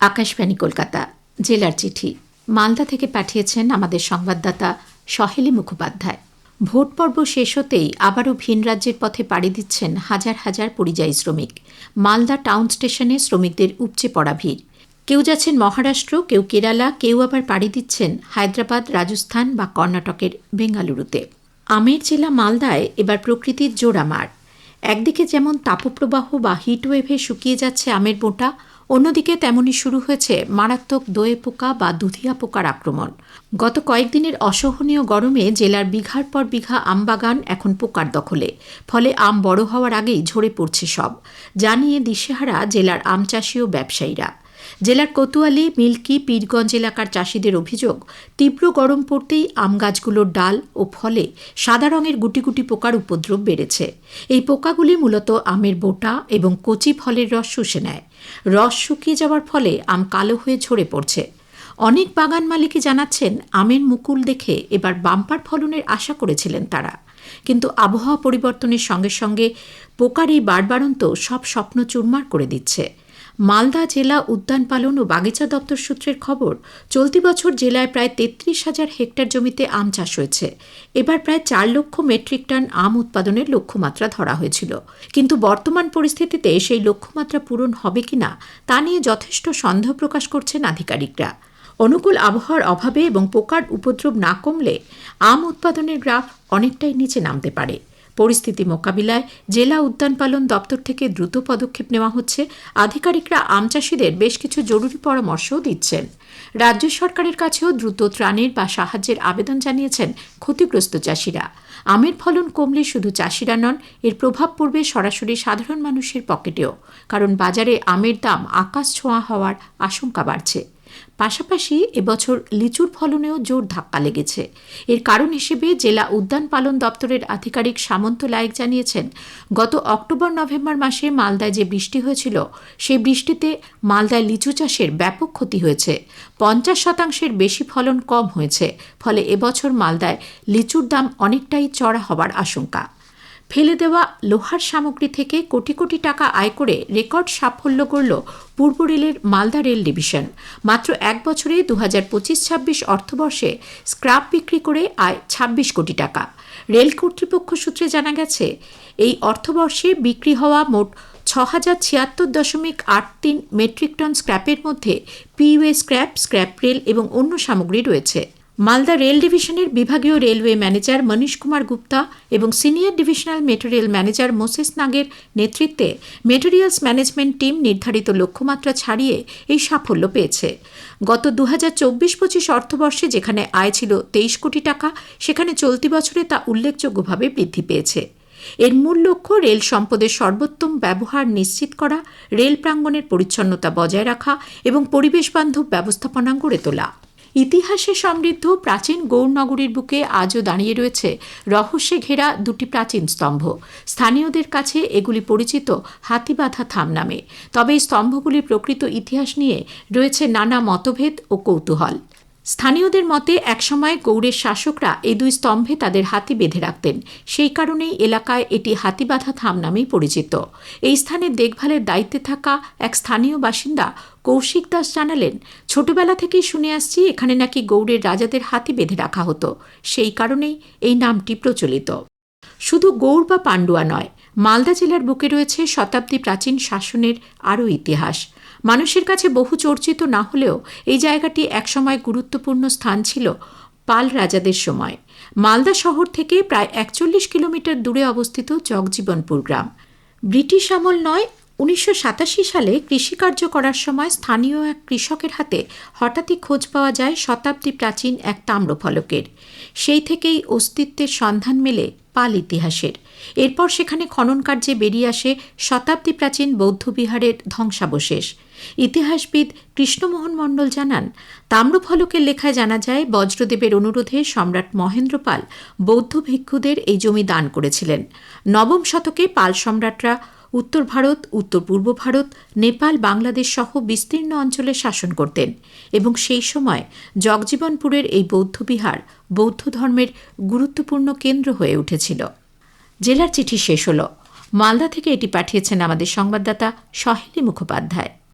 আকাশবাণী কলকাতা জেলার চিঠি মালদা থেকে পাঠিয়েছেন আমাদের সংবাদদাতা সহেলী মুখোপাধ্যায়। ভোট পর্ব শেষ হতেই আবারও ভিন রাজ্যের পথে পাড়ি দিচ্ছেন হাজার হাজার পরিযায়ী শ্রমিক। মালদা টাউন স্টেশনে শ্রমিকদের উপচে পড়া ভিড়। কেউ যাচ্ছেন মহারাষ্ট্র, কেউ কেরালা, কেউ আবার পাড়ি দিচ্ছেন হায়দ্রাবাদ, রাজস্থান বা কর্ণাটকের বেঙ্গালুরুতে। আমের জেলা মালদায় এবার প্রকৃতির জোড়ামার। একদিকে যেমন তাপপ্রবাহ বা হিটওয়েভে শুকিয়ে যাচ্ছে আমের বোঁটা, অন্যদিকে তেমনই শুরু হয়েছে মারাত্মক দোয়ে পোকা বা দুধিয়া পোকার আক্রমণ। গত কয়েকদিনের অসহনীয় গরমে জেলার বিঘার পর বিঘা আমবাগান এখন পোকার দখলে, ফলে আম বড় হওয়ার আগেই ঝরে পড়ছে সব। যা নিয়ে দিশেহারা জেলার আম চাষি ও ব্যবসায়ীরা। জেলার কোতোয়ালি, মিল্কি, পীরগঞ্জ এলাকার চাষিদের অভিযোগ, তীব্র গরম পড়তেই আম গাছগুলোর ডাল ও ফলে সাদা রঙের গুটি গুটি পোকার উপদ্রব বেড়েছে। এই পোকাগুলি মূলত আমের বোঁটা এবং কচি ফলের রস শুষে নেয়। রস শুকিয়ে যাওয়ার ফলে আম কালো হয়ে ঝরে পড়ছে। অনেক বাগান মালিকই জানাচ্ছেন, আমের মুকুল দেখে এবার বাম্পার ফলনের আশা করেছিলেন তারা। কিন্তু আবহাওয়া পরিবর্তনের সঙ্গে সঙ্গে পোকার এই বাড়বাড়ন্ত সব স্বপ্ন চুরমার করে দিচ্ছে। মালদা জেলা উদ্যান পালন ও বাগিচা দপ্তর সূত্রের খবর, চলতি বছর জেলায় প্রায় 33,000 হেক্টর জমিতে আম চাষ হয়েছে। এবার প্রায় 4 লক্ষ মেট্রিক টন আম উৎপাদনের লক্ষ্যমাত্রা ধরা হয়েছিল। কিন্তু বর্তমান পরিস্থিতিতে সেই লক্ষ্যমাত্রা পূরণ হবে কিনা তা নিয়ে যথেষ্ট সন্দেহ প্রকাশ করছেন আধিকারিকরা। অনুকূল আবহাওয়ার অভাবে এবং পোকার উপদ্রব না কমলে আম উৎপাদনের গ্রাফ অনেকটাই নিচে নামতে পারে। পরিস্থিতি মোকাবিলায় জেলা উদ্যান পালন দপ্তর থেকে দ্রুত পদক্ষেপ নেওয়া হচ্ছে। আধিকারিকরা আম চাষিদের বেশ কিছু জরুরি পরামর্শও দিচ্ছেন। রাজ্য সরকারের কাছেও দ্রুত ত্রাণের বা সাহায্যের আবেদন জানিয়েছেন ক্ষতিগ্রস্ত চাষিরা। আমের ফলন কমলে শুধু চাষিরা নন, এর প্রভাব পড়বে সরাসরি সাধারণ মানুষের পকেটেও, কারণ বাজারে আমের দাম আকাশ ছোঁয়া হওয়ার আশঙ্কা বাড়ছে। পাশাপাশি এবছর লিচুর ফলনেও জোর ধাক্কা লেগেছে। এর কারণ হিসেবে জেলা উদ্যান পালন দপ্তরের আধিকারিক সামন্ত লায়েক জানিয়েছেন, গত অক্টোবর-নভেম্বর মাসে মালদায় যে বৃষ্টি হয়েছিল, সেই বৃষ্টিতে মালদায় লিচু চাষের ব্যাপক ক্ষতি হয়েছে। 50% বেশি ফলন কম হয়েছে। ফলে এবছর মালদায় লিচুর দাম অনেকটাই চড়া হবার আশঙ্কা। ফেলে দেওয়া লোহার সামগ্রী থেকে কোটি কোটি টাকা আয় করে রেকর্ড সাফল্য করল পূর্ব রেলের মালদা রেল ডিভিশন। মাত্র এক বছরে 2025-26 অর্থবর্ষে স্ক্র্যাপ বিক্রি করে আয় 26 কোটি টাকা। রেল কর্তৃপক্ষ সূত্রে জানা গেছে, এই অর্থবর্ষে বিক্রি হওয়া মোট 6076.83 মেট্রিক টন স্ক্র্যাপের মধ্যে পিওএ স্ক্র্যাপ, স্ক্র্যাপ রেল এবং অন্য সামগ্রী রয়েছে। মালদা রেল ডিভিশনের বিভাগীয় রেলওয়ে ম্যানেজার মনীশ কুমার গুপ্তা এবং senior divisional material manager Moses নাগের নেতৃত্বে মেটেরিয়ালস ম্যানেজমেন্ট টিম নির্ধারিত লক্ষ্যমাত্রা ছাড়িয়ে এই সাফল্য পেয়েছে। গত 2024-25 অর্থবর্ষে যেখানে আয় ছিল 23 কোটি টাকা, সেখানে চলতি বছরে তা উল্লেখযোগ্যভাবে বৃদ্ধি পেয়েছে। এর মূল লক্ষ্য রেল সম্পদের সর্বোত্তম ব্যবহার নিশ্চিত করা, রেল প্রাঙ্গণের পরিচ্ছন্নতা বজায় রাখা এবং পরিবেশ বান্ধব ব্যবস্থাপনা গড়ে তোলা। ইতিহাসে সমৃদ্ধ প্রাচীন গৌরনগরীর বুকে আজও দাঁড়িয়ে রয়েছে রহস্যে ঘেরা দুটি প্রাচীন স্তম্ভ। স্থানীয়দের কাছে এগুলি পরিচিত হাতিবাঁধা থাম নামে। তবে এই স্তম্ভগুলির প্রকৃত ইতিহাস নিয়ে রয়েছে নানা মতভেদ ও কৌতূহল। স্থানীয়দের মতে একসময় গৌড়ের শাসকরা এই দুই স্তম্ভে তাদের হাতি বেঁধে রাখতেন। সেই কারণেই এলাকায় এটি হাতিবাঁধা থাম নামেই পরিচিত। এই স্থানের দেখভালের দায়িত্বে থাকা এক স্থানীয় বাসিন্দা কৌশিক দাস জানালেন, ছোটবেলা থেকেই শুনে আসছি এখানে নাকি গৌড়ের রাজাদের হাতি বেঁধে রাখা হতো। সেই কারণেই এই নামটি প্রচলিত। শুধু গৌড় বা পান্ডুয়া নয়, মালদা জেলার বুকে রয়েছে শতাব্দী প্রাচীন শাসনের আরও ইতিহাস। মানুষের কাছে বহু চর্চিত না হলেও এই জায়গাটি একসময় গুরুত্বপূর্ণ স্থান ছিল পাল রাজাদের সময়। মালদা শহর থেকে প্রায় 41 কিলোমিটার দূরে অবস্থিত জগজীবনপুর গ্রাম। ব্রিটিশ আমল নয়, 1987 সালে কৃষিকার্য করার সময় স্থানীয় এক কৃষকের হাতে হঠাৎই খোঁজ পাওয়া যায় শতাব্দী প্রাচীন এক তাম্রফলকের। সেই থেকেই অস্তিত্বের সন্ধান মেলে পাল ইতিহাসের। এরপর সেখানে খনন কার্যে বেরিয়ে আসে শতাব্দী প্রাচীন বৌদ্ধবিহারের ধ্বংসাবশেষ। ইতিহাসবিদ কৃষ্ণমোহন মণ্ডল জানান, তাম্রফলকের লেখায় জানা যায় বজ্রদেবের অনুরোধে সম্রাট মহেন্দ্র পাল বৌদ্ধ ভিক্ষুদের এই জমি দান করেছিলেন। নবম শতকে পাল সম্রাটরা উত্তর ভারত, উত্তর পূর্ব ভারত, নেপাল, বাংলাদেশ সহ বিস্তীর্ণ অঞ্চলে শাসন করতেন এবং সেই সময় জগজীবনপুরের এই বৌদ্ধবিহার বৌদ্ধ ধর্মের গুরুত্বপূর্ণ কেন্দ্র হয়ে উঠেছিল। জেলার চিঠি শেষ হল। মালদা থেকে এটি পাঠিয়েছেন আমাদের সংবাদদাতা সহেলী মুখোপাধ্যায়।